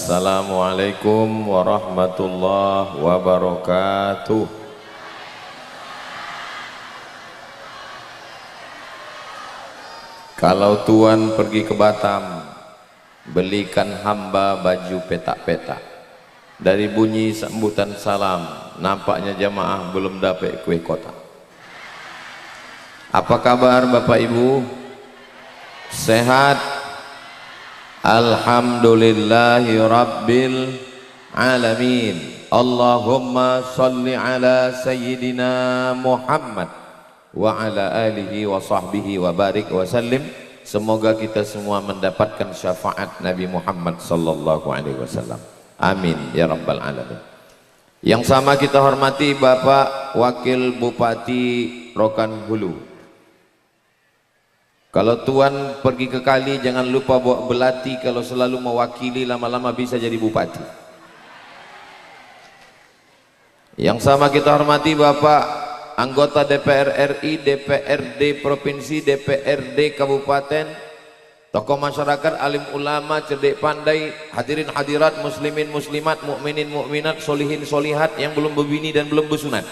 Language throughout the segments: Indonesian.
Assalamualaikum warahmatullahi wabarakatuh. Kalau Tuan pergi ke Batam, belikan hamba baju petak-petak. Dari bunyi sambutan salam, nampaknya jamaah belum dapat kue kotak. Apa kabar Bapak Ibu? Sehat? Alhamdulillahi Rabbil Alamin. Allahumma salli ala Sayyidina Muhammad wa ala alihi wa sahbihi wa barik wa sallim. Semoga kita semua mendapatkan syafaat Nabi Muhammad sallallahu alaihi wasallam. Amin ya rabbal alamin. Yang sama kita hormati Bapak Wakil Bupati Rokan Hulu. Kalau Tuan pergi ke kali jangan lupa bawa belati, kalau selalu mewakili lama-lama bisa jadi bupati. Yang sama kita hormati Bapak anggota DPR RI, DPRD Provinsi, DPRD Kabupaten, tokoh masyarakat, alim ulama, cerdik pandai, hadirin hadirat, muslimin muslimat, mukminin mukminat, solihin solihat yang belum berbini dan belum bersunat.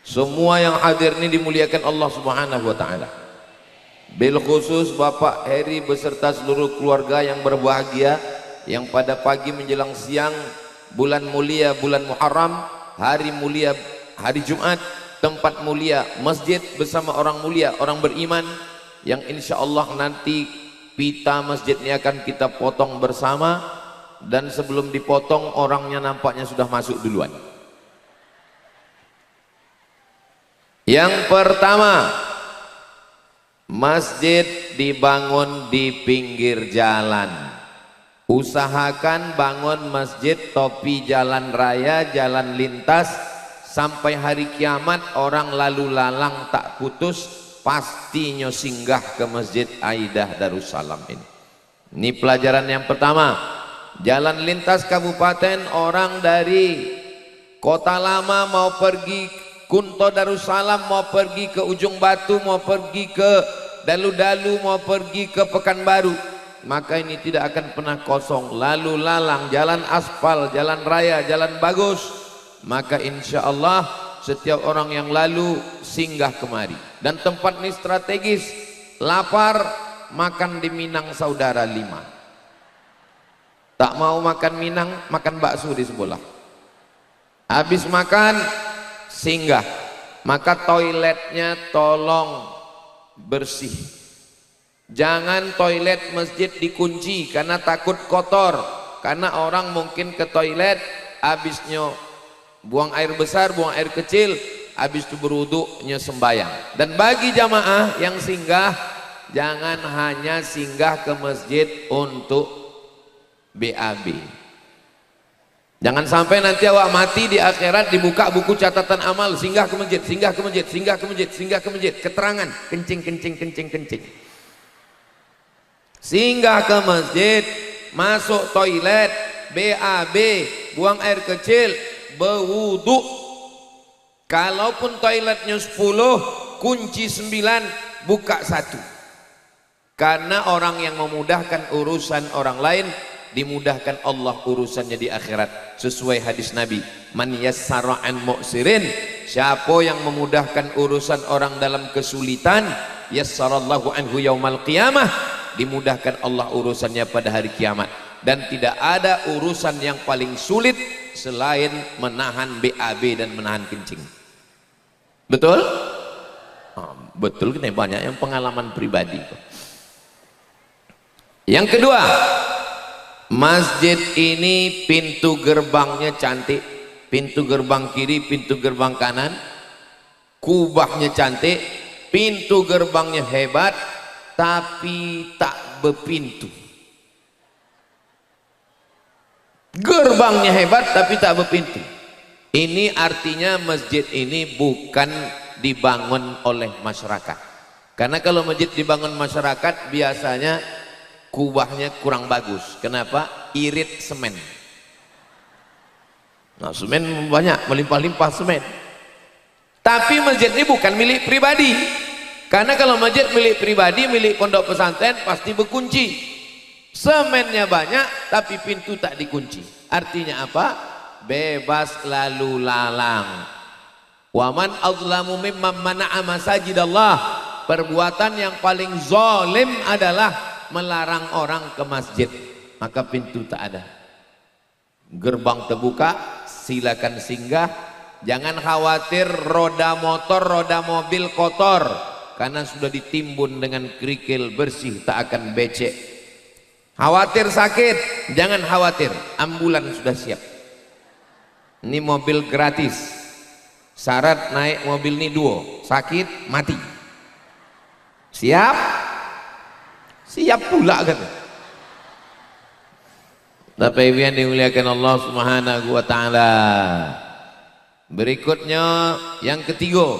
Semua yang hadir ini dimuliakan Allah Subhanahu wa taala. Bil khusus Bapak Heri beserta seluruh keluarga yang berbahagia, yang pada pagi menjelang siang bulan mulia bulan Muharram, hari mulia hari Jumat, tempat mulia masjid bersama orang mulia orang beriman, yang insya Allah nanti pita masjid ini akan kita potong bersama, dan sebelum dipotong orangnya nampaknya sudah masuk duluan. Yang pertama, masjid dibangun di pinggir jalan. Usahakan bangun masjid topi jalan raya, jalan lintas, sampai hari kiamat orang lalu lalang tak putus pastinya singgah ke Masjid Aidah Darussalam ini. Ini pelajaran yang pertama. Jalan lintas kabupaten, orang dari Kota Lama mau pergi Kunto Darussalam, mau pergi ke Ujung Batu, mau pergi ke Dalu-Dalu, mau pergi ke Pekanbaru, maka ini tidak akan pernah kosong, lalu lalang, jalan aspal, jalan raya, jalan bagus. Maka insya Allah setiap orang yang lalu singgah kemari, dan tempat ini strategis. Lapar makan di Minang Saudara 5, tak mau makan Minang makan bakso di sebelah. Habis makan singgah, maka toiletnya tolong bersih. Jangan toilet masjid dikunci karena takut kotor, karena orang mungkin ke toilet habisnya buang air besar, buang air kecil, habis itu berwuduknya sembahyang. Dan bagi jamaah yang singgah, jangan hanya singgah ke masjid untuk BAB. Jangan sampai nanti awak mati di akhirat dibuka buku catatan amal, singgah ke masjid, singgah ke masjid, singgah ke masjid, singgah ke masjid, keterangan kencing kencing kencing kencing. Singgah ke masjid, masuk toilet, BAB, buang air kecil, berwudu. Kalaupun toiletnya 10, kunci 9, buka 1. Karena orang yang memudahkan urusan orang lain, dimudahkan Allah urusannya di akhirat. Sesuai hadis Nabi, man yassara an mu'sirin, siapa yang memudahkan urusan orang dalam kesulitan, yassarallahu anhu yaumal qiyamah, dimudahkan Allah urusannya pada hari kiamat. Dan tidak ada urusan yang paling sulit selain menahan BAB dan menahan kencing. Betul? Betul, kita banyak yang pengalaman pribadi. Yang kedua, masjid ini pintu gerbangnya cantik, pintu gerbang kiri, pintu gerbang kanan, kubahnya cantik, pintu gerbangnya hebat, tapi tak berpintu. Gerbangnya hebat tapi tak berpintu. Ini artinya masjid ini bukan dibangun oleh masyarakat. Karena kalau masjid dibangun masyarakat biasanya kubahnya kurang bagus. Kenapa? Irit semen. Nah, semen banyak, melimpah-limpah semen. Tapi masjid ini bukan milik pribadi. Karena kalau masjid milik pribadi, milik pondok pesantren, pasti berkunci. Semennya banyak tapi pintu tak dikunci. Artinya apa? Bebas lalu lalang. Waman azlamu mimman mana'a masajidallah. Perbuatan yang paling zalim adalah melarang orang ke masjid. Maka pintu tak ada. Gerbang terbuka, silakan singgah. Jangan khawatir roda motor, roda mobil kotor, karena sudah ditimbun dengan kerikil bersih, tak akan becek. Khawatir sakit, jangan khawatir, ambulan sudah siap. Ini mobil gratis. Syarat naik mobil ini duo, sakit mati. Siap? Siap pula kan. Bapak Ibu yang dimuliakan Allah Subhanahu wa taala. Berikutnya yang ketiga.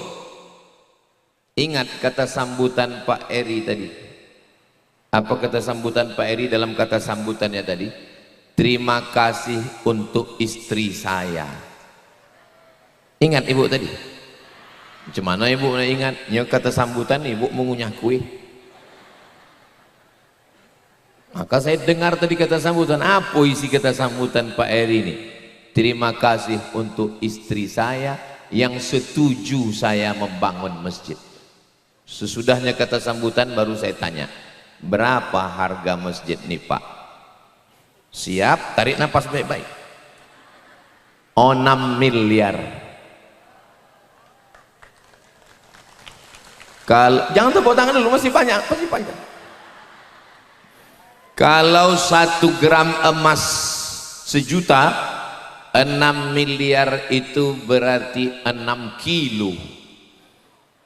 Ingat kata sambutan Pak Eri tadi. Apa kata sambutan Pak Eri dalam kata sambutannya tadi? Terima kasih untuk istri saya. Ingat ibu tadi? Macam mana ibu nak ingat? Ya kata sambutan ibu mengunyah kue. Maka saya dengar tadi kata sambutan. Apa isi kata sambutan Pak Eri ini? Terima kasih untuk istri saya yang setuju saya membangun masjid. Sesudahnya kata sambutan baru saya tanya, berapa harga masjid nih Pak? Siap, tarik nafas baik-baik. 6 miliar. Kalau jangan tepuk tangan dulu, masih banyak, masih banyak. Kalau 1 gram emas 1 juta, 6 miliar itu berarti 6 kilo.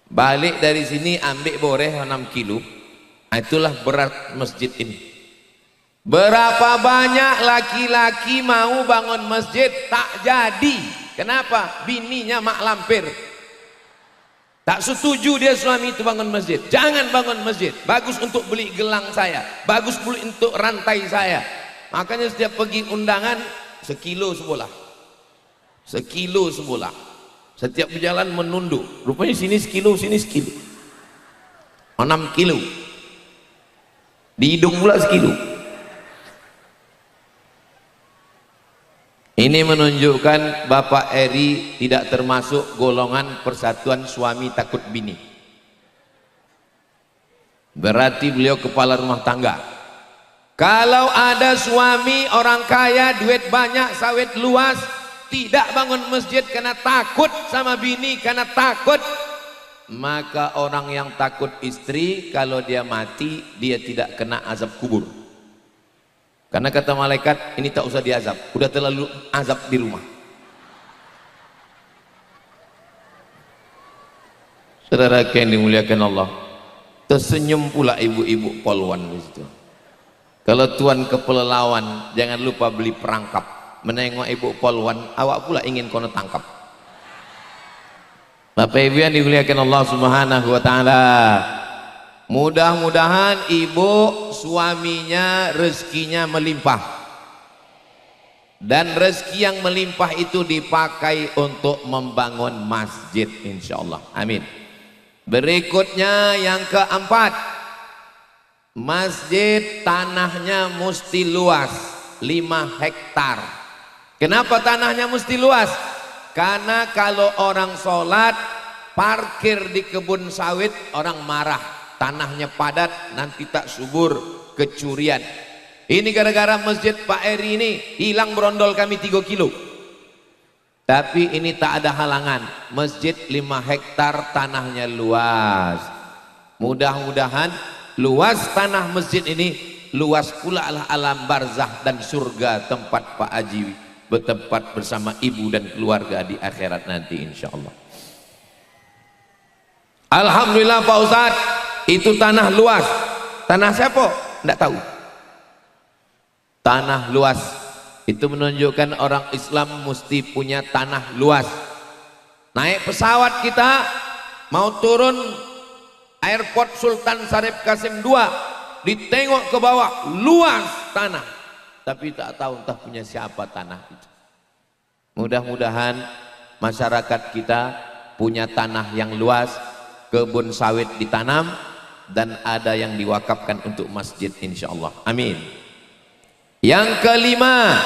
Balik dari sini ambil boreh 6 kilo. Itulah berat masjid ini. Berapa banyak laki-laki mau bangun masjid tak jadi. Kenapa? Bininya mak lampir. Tak setuju dia suami itu bangun masjid. Jangan bangun masjid. Bagus untuk beli gelang saya. Bagus beli untuk rantai saya. Makanya setiap pergi undangan 1 kilo sebolah. 1 kilo sebolah. Setiap berjalan menunduk. Rupanya sini 1 kilo, sini 1 kilo. 6 kilo. Di hidung pula 1 kilo. Ini menunjukkan Bapak Eri tidak termasuk golongan persatuan suami takut bini. Berarti beliau kepala rumah tangga. Kalau ada suami orang kaya, duit banyak, sawit luas, tidak bangun masjid karena takut sama bini, karena takut, maka orang yang takut istri, kalau dia mati dia tidak kena azab kubur. Karena kata malaikat, ini tak usah diazab, udah terlalu azab di rumah. Saudara yang dimuliakan Allah, tersenyum pula ibu-ibu polwan di situ. Kalau tuan kepelelawan, jangan lupa beli perangkap. Menengok ibu polwan, awak pula ingin kono tangkap. Bapak Ibu yang dimuliakan Allah Subhanahu wa taala, mudah-mudahan ibu suaminya rezekinya melimpah, dan rezeki yang melimpah itu dipakai untuk membangun masjid insyaallah. Amin. Berikutnya yang keempat, masjid tanahnya mesti luas 5 hektar. Kenapa tanahnya mesti luas? Karena kalau orang sholat parkir di kebun sawit, orang marah, tanahnya padat, nanti tak subur, kecurian. Ini gara-gara masjid Pak Eri ini hilang berondol kami 3 kilo. Tapi ini tak ada halangan, masjid 5 hektar tanahnya luas. Mudah-mudahan luas tanah masjid ini, luas pula lah alam barzah dan surga tempat Pak Haji bertempat bersama ibu dan keluarga di akhirat nanti insyaallah. Alhamdulillah Pak Ustadz, itu tanah luas. Tanah siapa? Tidak tahu. Tanah luas itu menunjukkan orang Islam mesti punya tanah luas. Naik pesawat kita mau turun airport Sultan Syarif Kasim II, ditengok ke bawah, luas tanah, tapi tak tahu entah punya siapa tanah itu. Mudah-mudahan masyarakat kita punya tanah yang luas, kebun sawit ditanam, dan ada yang diwakafkan untuk masjid insyaallah. Amin. Yang kelima,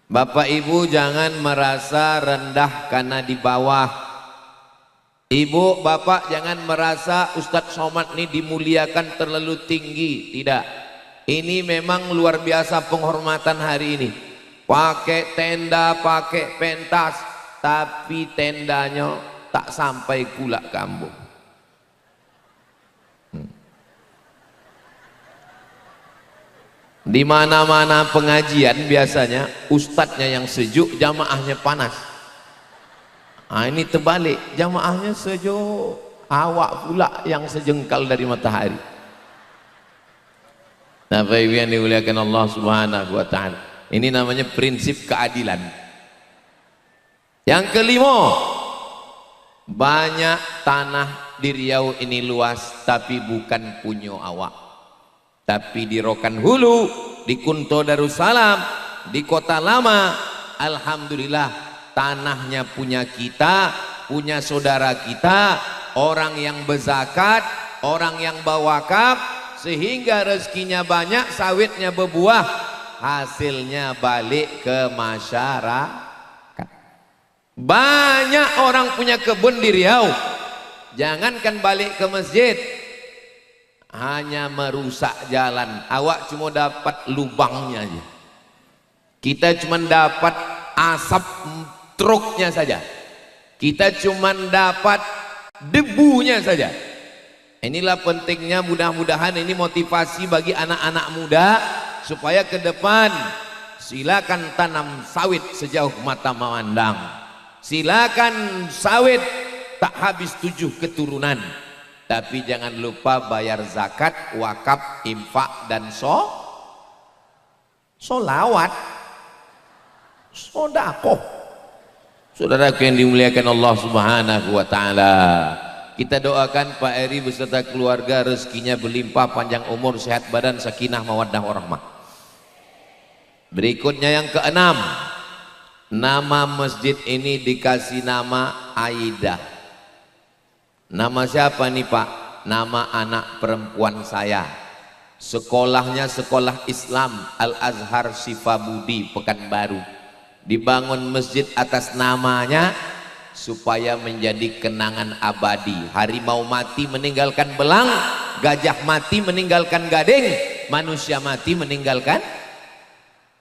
Bapak Ibu jangan merasa rendah karena di bawah. Ibu bapak jangan merasa Ustadz Somad ini dimuliakan terlalu tinggi. Tidak, ini memang luar biasa penghormatan hari ini. Pakai tenda, pakai pentas, tapi tendanya tak sampai kulak kampung. Di mana-mana pengajian biasanya ustadznya yang sejuk, jamaahnya panas. Nah, ini terbalik, jamaahnya sejuk, awak pula yang sejengkal dari matahari. Nah, Bapak Ibu yang dimuliakan Allah Subhanahu wa taala. Ini namanya prinsip keadilan. Yang kelima, banyak tanah di Riau ini luas tapi bukan punya awak. Tapi di Rokan Hulu, di Kunto Darussalam, di Kota Lama, alhamdulillah tanahnya punya kita, punya saudara kita, orang yang berzakat, orang yang berwakaf, sehingga rezekinya banyak, sawitnya berbuah, hasilnya balik ke masyarakat. Banyak orang punya kebun di Riau, jangankan balik ke masjid, hanya merusak jalan. Awak cuma dapat lubangnya aja, kita cuma dapat asap truknya saja, kita cuma dapat debunya saja. Inilah pentingnya, mudah-mudahan ini motivasi bagi anak-anak muda supaya ke depan silakan tanam sawit sejauh mata memandang, silakan sawit tak habis 7 keturunan. Tapi jangan lupa bayar zakat, wakaf, infak, dan solawat, sodakoh. Saudaraku yang dimuliakan Allah Subhanahu wa taala, kita doakan Pak Eri beserta keluarga rezekinya berlimpah, panjang umur, sehat badan, sakinah, mawaddah, warahmah. Berikutnya yang keenam, nama masjid ini dikasih nama Aidah. Nama siapa nih Pak? Nama anak perempuan saya. Sekolahnya sekolah Islam Al-Azhar Sifabudi Pekanbaru. Dibangun masjid atas namanya supaya menjadi kenangan abadi. Harimau mati meninggalkan belang, gajah mati meninggalkan gading, manusia mati meninggalkan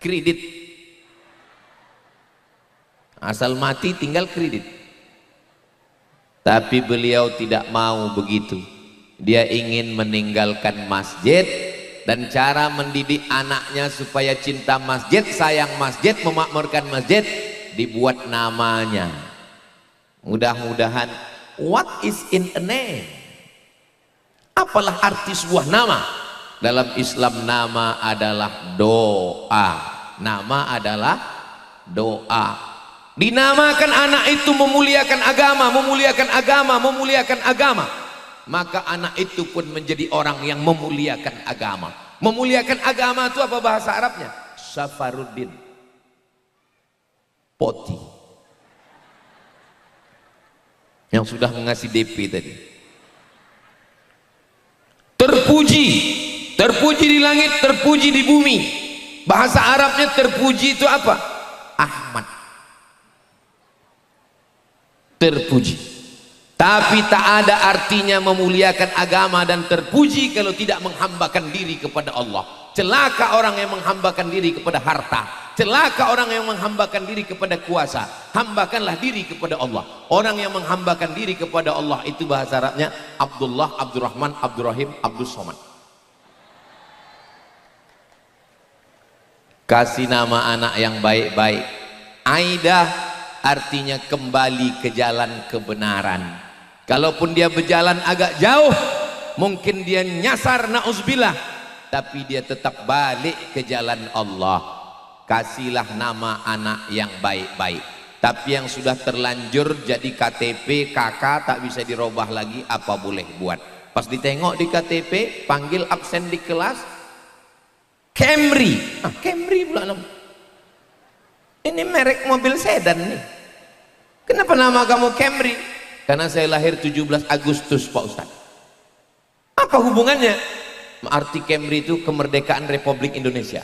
kredit. Asal mati tinggal kredit. Tapi beliau tidak mau begitu. Dia ingin meninggalkan masjid, dan cara mendidik anaknya supaya cinta masjid, sayang masjid, memakmurkan masjid, dibuat namanya. Mudah-mudahan, what is in a name? Apalah arti sebuah nama? Dalam Islam nama adalah doa. Nama adalah doa. Dinamakan anak itu memuliakan agama, memuliakan agama, memuliakan agama, maka anak itu pun menjadi orang yang memuliakan agama. Memuliakan agama itu apa bahasa Arabnya? Safaruddin Poti yang sudah mengasih DP tadi. Terpuji, terpuji di langit, terpuji di bumi. Bahasa Arabnya terpuji itu apa? Ahmad, terpuji. Tapi tak ada artinya memuliakan agama dan terpuji kalau tidak menghambakan diri kepada Allah. Celaka orang yang menghambakan diri kepada harta, celaka orang yang menghambakan diri kepada kuasa. Hambakanlah diri kepada Allah. Orang yang menghambakan diri kepada Allah itu bahasa Arabnya Abdullah, Abdurrahman, Abdurrahim, Abdus Somad. Kasih nama anak yang baik-baik. Aidah artinya kembali ke jalan kebenaran. Kalaupun dia berjalan agak jauh, mungkin dia nyasar, na'udzubillah, tapi dia tetap balik ke jalan Allah. Kasihlah nama anak yang baik-baik. Tapi yang sudah terlanjur jadi KTP KK tak bisa dirubah lagi, apa boleh buat? Pas ditengok di KTP, panggil absen di kelas, Camry. Camry pula nama. Ini merek mobil sedan nih. Kenapa nama kamu Camry? Karena saya lahir 17 Agustus Pak Ustaz. Apa hubungannya? Arti Kemri itu kemerdekaan Republik Indonesia.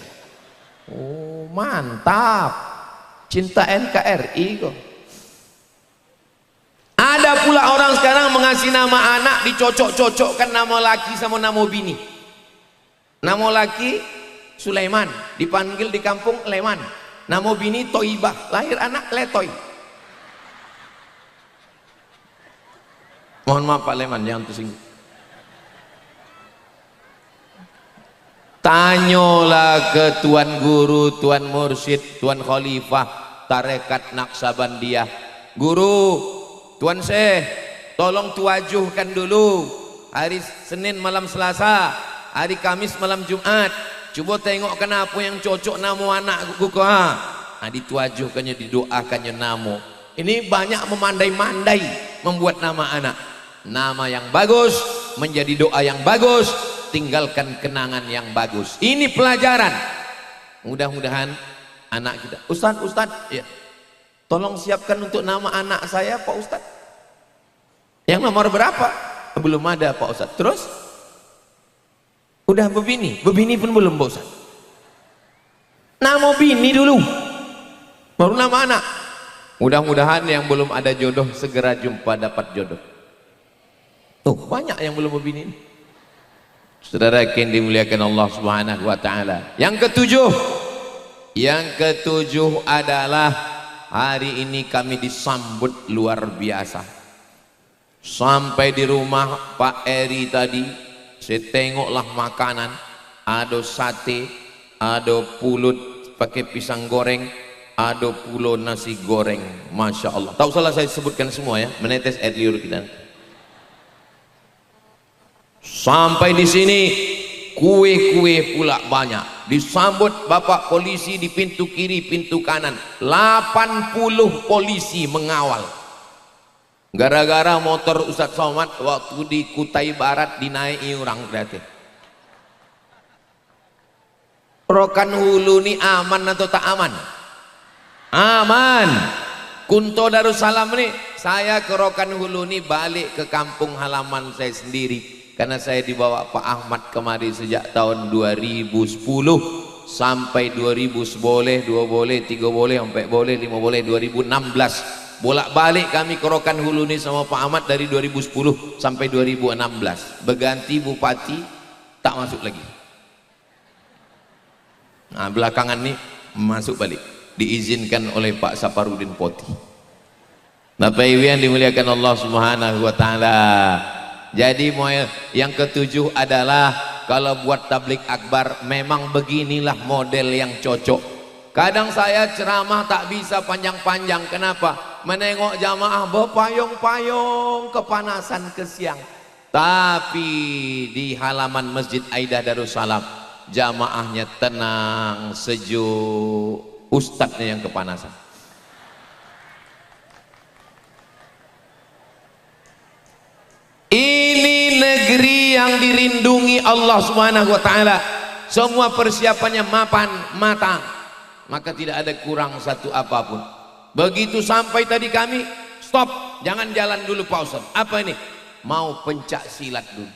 Oh mantap, cinta NKRI kok. Ada pula orang sekarang mengasih nama anak dicocok-cocokkan nama laki sama nama bini. Nama laki Sulaiman, dipanggil di kampung Leman. Nama bini Toibah, lahir anak Letoy. Mohon maaf Pak Leman, jangan tersinggung. Tanyalah ke tuan guru, tuan mursyid, tuan khalifah tarekat Naksabandiyah. Guru, tuan Syekh, tolong tuajuhkan dulu hari Senin malam Selasa, hari Kamis malam Jumat. Coba tengok kenapa yang cocok nama anak kuku ha. Nah, dituajuhkannya, didoakannya nama. Ini banyak memandai-mandai membuat nama anak. Nama yang bagus menjadi doa yang bagus, tinggalkan kenangan yang bagus. Ini pelajaran. Mudah-mudahan anak kita. Ustaz, ya, tolong siapkan untuk nama anak saya Pak Ustaz. Yang nomor berapa? Belum ada Pak Ustaz. Terus? Udah bebini pun belum Pak Ustaz. Nama bini dulu, baru nama anak. Mudah-mudahan yang belum ada jodoh segera jumpa dapat jodoh. Tuh banyak yang belum bebini. Saudara yang dimuliakan Allah Subhanahu wa taala. Yang ketujuh adalah hari ini kami disambut luar biasa. Sampai di rumah Pak Eri tadi, saya tengoklah makanan, ada sate, ada pulut pakai pisang goreng, ada pula nasi goreng. Masya Allah. Tak usahlah saya sebutkan semua ya, menetes air liur kita. Sampai di sini kue-kue pula banyak. Disambut bapak polisi di pintu kiri, pintu kanan. 80 polisi mengawal. Gara-gara motor Ustadz Somad waktu di Kutai Barat dinaiki orang gratis. Rokan Hulu ini aman atau tak aman? Aman. Kunto Darussalam ini, saya ke Rokan Hulu ini balik ke kampung halaman saya sendiri. Karena saya dibawa Pak Ahmad kemari sejak tahun 2010 sampai 2000 boleh, 2 boleh, 3 boleh, 4 boleh, 5 boleh, 2016. Bolak-balik kami ke Rokan Hulu ini sama Pak Ahmad dari 2010 sampai 2016. Berganti bupati tak masuk lagi. Nah, belakangan ini masuk balik. Diizinkan oleh Pak Saparudin Poti. Bapak Ibu yang dimuliakan Allah Subhanahu wa taala. Jadi yang ketujuh adalah kalau buat tablik akbar memang beginilah model yang cocok. Kadang saya ceramah tak bisa panjang-panjang. Kenapa? Menengok jamaah berpayung-payung kepanasan ke siang. Tapi di halaman Masjid Aidah Darussalam jamaahnya tenang, sejuk, ustadznya yang kepanasan. Ini negeri yang dirindungi Allah Subhanahu wa taala. Semua persiapannya mapan, matang. Maka tidak ada kurang satu apapun. Begitu sampai tadi kami stop, jangan jalan dulu Pak Ustaz. Apa ini? Mau pencak silat dulu.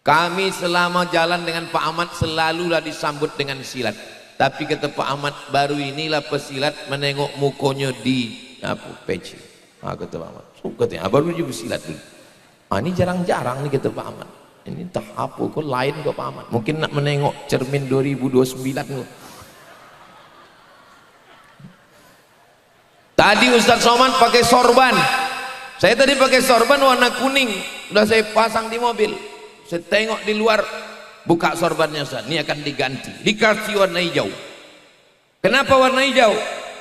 Kami selama jalan dengan Pak Ahmad selalulah disambut dengan silat. Tapi kata Pak Ahmad, baru inilah pesilat menengok mukonya di peci. Kata Pak Ahmad, katanya baru juga silat dulu. Ini jarang-jarang nih kata Pak Ahmad. Ini tak apa kok lain kok Pak Ahmad. Mungkin nak menengok cermin 2029 kok. Tadi Ustadz Somad pakai sorban. Saya tadi pakai sorban warna kuning. Sudah saya pasang di mobil. Saya tengok di luar, buka sorbannya Ustadz. Ini akan diganti. Dikasih warna hijau. Kenapa warna hijau?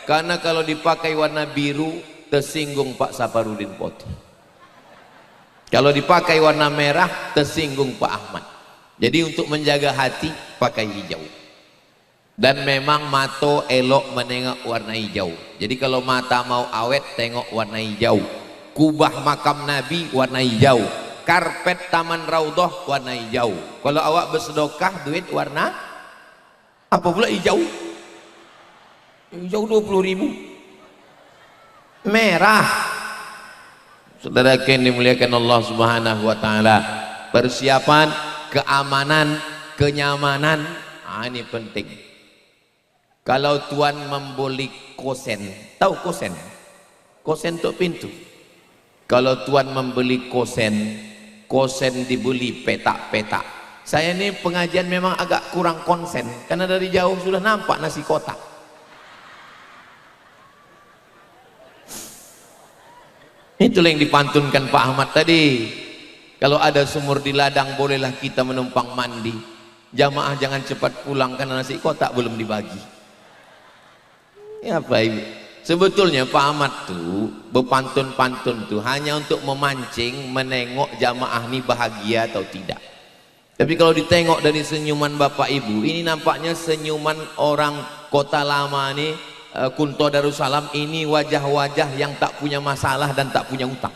Karena kalau dipakai warna biru tersinggung Pak Saparudin Poti. Kalau dipakai warna merah tersinggung Pak Ahmad. Jadi untuk menjaga hati pakai hijau. Dan memang mata elok menengok warna hijau. Jadi kalau mata mau awet tengok warna hijau. Kubah makam Nabi warna hijau. Karpet Taman Raudhah warna hijau. Kalau awak bersedekah duit warna apa pula hijau? Hijau 20.000. Merah. Saudara yang dimuliakan Allah Subhanahu wa taala, persiapan keamanan, kenyamanan. Ini penting. Kalau tuan membeli kosen, tahu kosen? Kosen untuk pintu. Kalau tuan membeli kosen, kosen dibeli petak-petak. Saya ini pengajian memang agak kurang konsen, karena dari jauh sudah nampak nasi kotak. Itulah yang dipantunkan Pak Ahmad tadi. Kalau ada sumur di ladang, bolehlah kita menumpang mandi. Jamaah jangan cepat pulang karena nasi kotak belum dibagi. Ya Pak Ibu, sebetulnya Pak Ahmad tuh berpantun-pantun tuh hanya untuk memancing, menengok jamaah ini bahagia atau tidak. Tapi kalau ditengok dari senyuman Bapak Ibu, ini nampaknya senyuman orang Kota Lama nih, Kunto Darussalam, ini wajah-wajah yang tak punya masalah dan tak punya utang.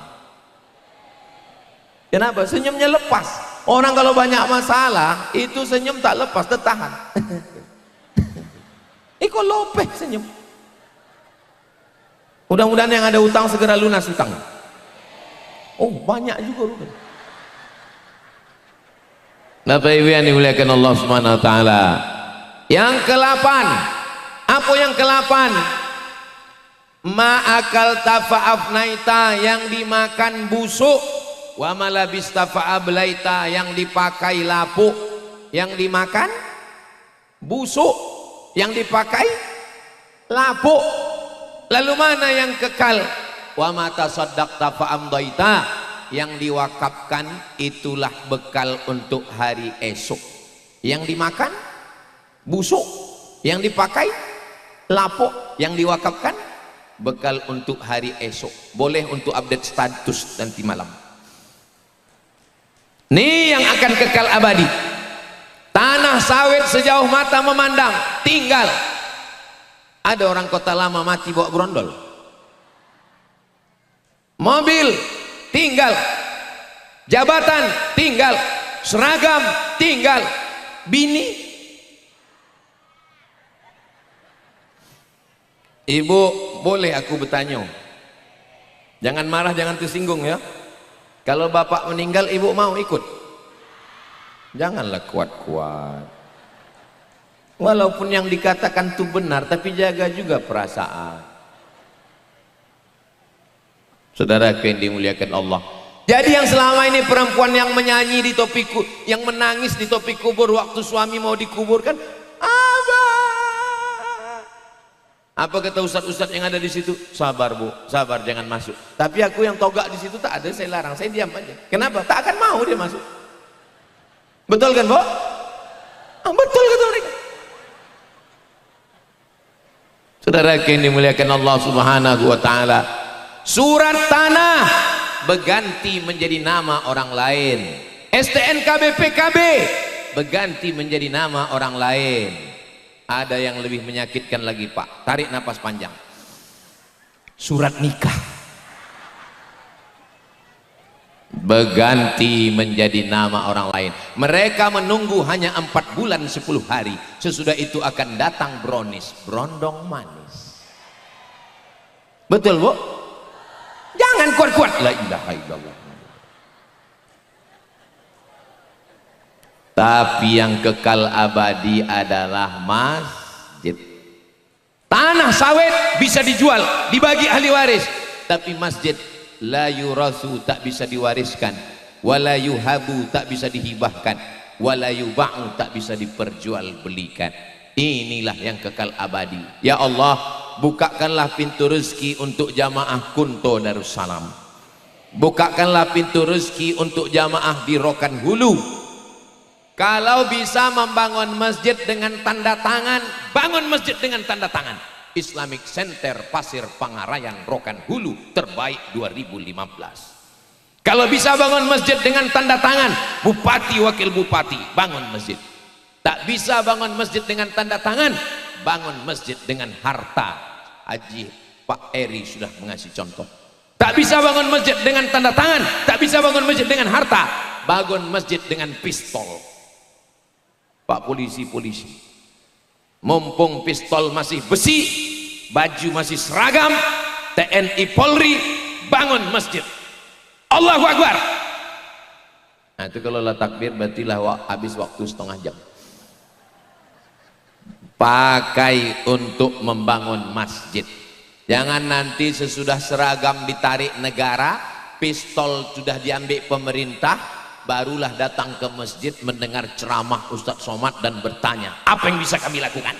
Kenapa? Senyumnya lepas. Orang kalau banyak masalah itu senyum tak lepas, tertahan. Kok lopeh senyum. Mudah-mudahan yang ada utang segera lunas utang. Oh banyak juga lu. Bapak Ibu yang dimuliakan Allah Subhanahu Wa Taala. Yang ke-8, apa yang ke-8? Ma'akal tafa'afnaita, yang dimakan busuk. Wa malabis tafa'ablaita, yang dipakai lapuk. Yang dimakan busuk, yang dipakai lapuk. Lalu mana yang kekal? Wa mata saddaqta fa'amdaita, yang diwakafkan itulah bekal untuk hari esok. Yang dimakan busuk, yang dipakai lapuk, yang diwakafkan bekal untuk hari esok. Boleh untuk update status nanti malam. Ini yang akan kekal abadi. Tanah sawit sejauh mata memandang tinggal. Ada orang Kota Lama mati bawa brondol. Mobil tinggal, jabatan tinggal, seragam tinggal, bini. Ibu, boleh aku bertanya? Jangan marah, jangan tersinggung ya. Kalau bapak meninggal, ibu mau ikut? Janganlah kuat-kuat. Walaupun yang dikatakan itu benar, tapi jaga juga perasaan. Saudara yang dimuliakan Allah. Jadi yang selama ini perempuan yang menyanyi di topi, yang menangis di topi kubur waktu suami mau dikuburkan, apa kata ustadz-ustadz yang ada di situ? Sabar bu, sabar, jangan masuk. Tapi aku yang togak di situ tak ada, saya larang, saya diam aja. Kenapa? Tak akan mau dia masuk. Betul kan bu? Betul kata mereka. Saudara yang dimuliakan Allah Subhanahu Wa Taala, surat tanah berganti menjadi nama orang lain. STNK BPKB berganti menjadi nama orang lain. Ada yang lebih menyakitkan lagi Pak, tarik napas panjang. Surat nikah berganti menjadi nama orang lain. Mereka menunggu hanya 4 bulan 10 hari. Sesudah itu akan datang brownies, brondong manis. Betul bu? Jangan kuat-kuat. La ilaha illallah. Tapi yang kekal abadi adalah masjid. Tanah sawit bisa dijual, dibagi ahli waris, tapi masjid la yurasu, tak bisa diwariskan, wala yuhabu, tak bisa dihibahkan, wala yuba'u, tak bisa diperjualbelikan. Inilah yang kekal abadi. Ya Allah, bukakanlah pintu rezeki untuk jamaah Kunto Darussalam. Bukakanlah pintu rezeki untuk jamaah di Rokan Hulu. Kalau bisa membangun masjid dengan tanda tangan, bangun masjid dengan tanda tangan. Islamic Center Pasir Pangarayan Rokan Hulu terbaik 2015. Kalau bisa bangun masjid dengan tanda tangan, bupati wakil bupati bangun masjid. Tak bisa bangun masjid dengan tanda tangan, bangun masjid dengan harta. Haji Pak Eri sudah mengasih contoh. Tak bisa bangun masjid dengan tanda tangan, tak bisa bangun masjid dengan harta, bangun masjid dengan pistol. Pak polisi-polisi, mumpung pistol masih besi, baju masih seragam, TNI Polri, bangun masjid. Allahu Akbar. Nah, itu kalau lah takbir berarti lah habis waktu setengah jam. Pakai untuk membangun masjid. Jangan nanti sesudah seragam ditarik negara, pistol sudah diambil pemerintah, barulah datang ke masjid mendengar ceramah Ustadz Somad dan bertanya, apa yang bisa kami lakukan?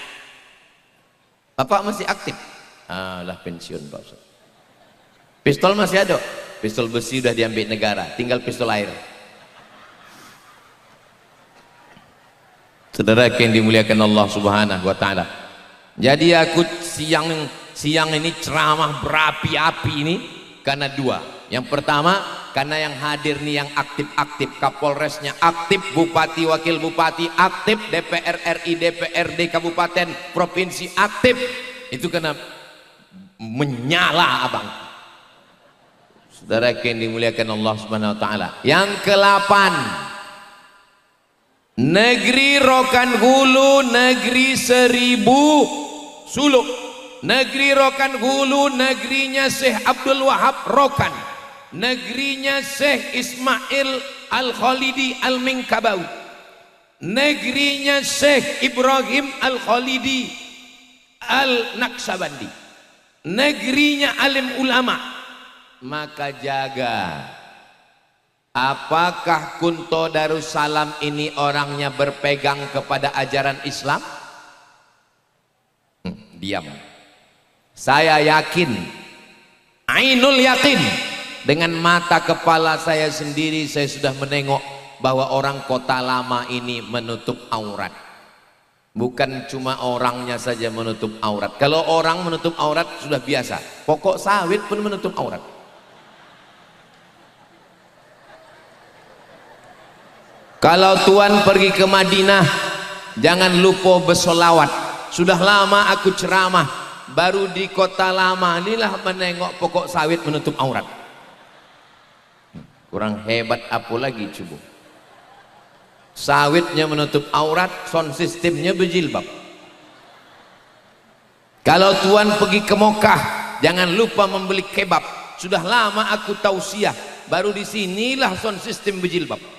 Bapak masih aktif? Lah pensiun Pak Ustadz. Pistol masih ada? Pistol besi sudah diambil negara, tinggal pistol air. Saudara yang dimuliakan Allah Subhanahu wa taala. Jadi aku siang ini ceramah berapi-api ini karena dua. Yang pertama karena yang hadir nih yang aktif-aktif, Kapolresnya aktif, Bupati Wakil Bupati aktif, DPR RI DPRD Kabupaten Provinsi aktif. Itu karena menyala abang. Saudara yang dimuliakan Allah Subhanahu wa taala. Yang ke-8, negeri Rokan Hulu, negeri 1000 suluk. Negeri Rokan Hulu, negerinya Syekh Abdul Wahab Rokan, negerinya Syekh Ismail Al-Khalidi Al-Minkabawi, negerinya Syekh Ibrahim Al-Khalidi Al-Naqsabandi, negerinya alim ulama. Maka jaga, apakah Kunto Darussalam ini orangnya berpegang kepada ajaran Islam? Diam. Saya yakin, ainul yakin, dengan mata kepala saya sendiri saya sudah menengok bahwa orang Kota Lama ini menutup aurat. Bukan cuma orangnya saja menutup aurat. Kalau orang menutup aurat sudah biasa, pokok sawit pun menutup aurat. Kalau tuan pergi ke Madinah, jangan lupa bersolawat. Sudah lama aku ceramah, baru di Kota Lama inilah menengok pokok sawit menutup aurat. Kurang hebat apa lagi coba? Sawitnya menutup aurat, sound sistemnya berjilbab. Kalau tuan pergi ke Mekah, jangan lupa membeli kebab. Sudah lama aku tausiah, baru di sinilah sound sistem berjilbab.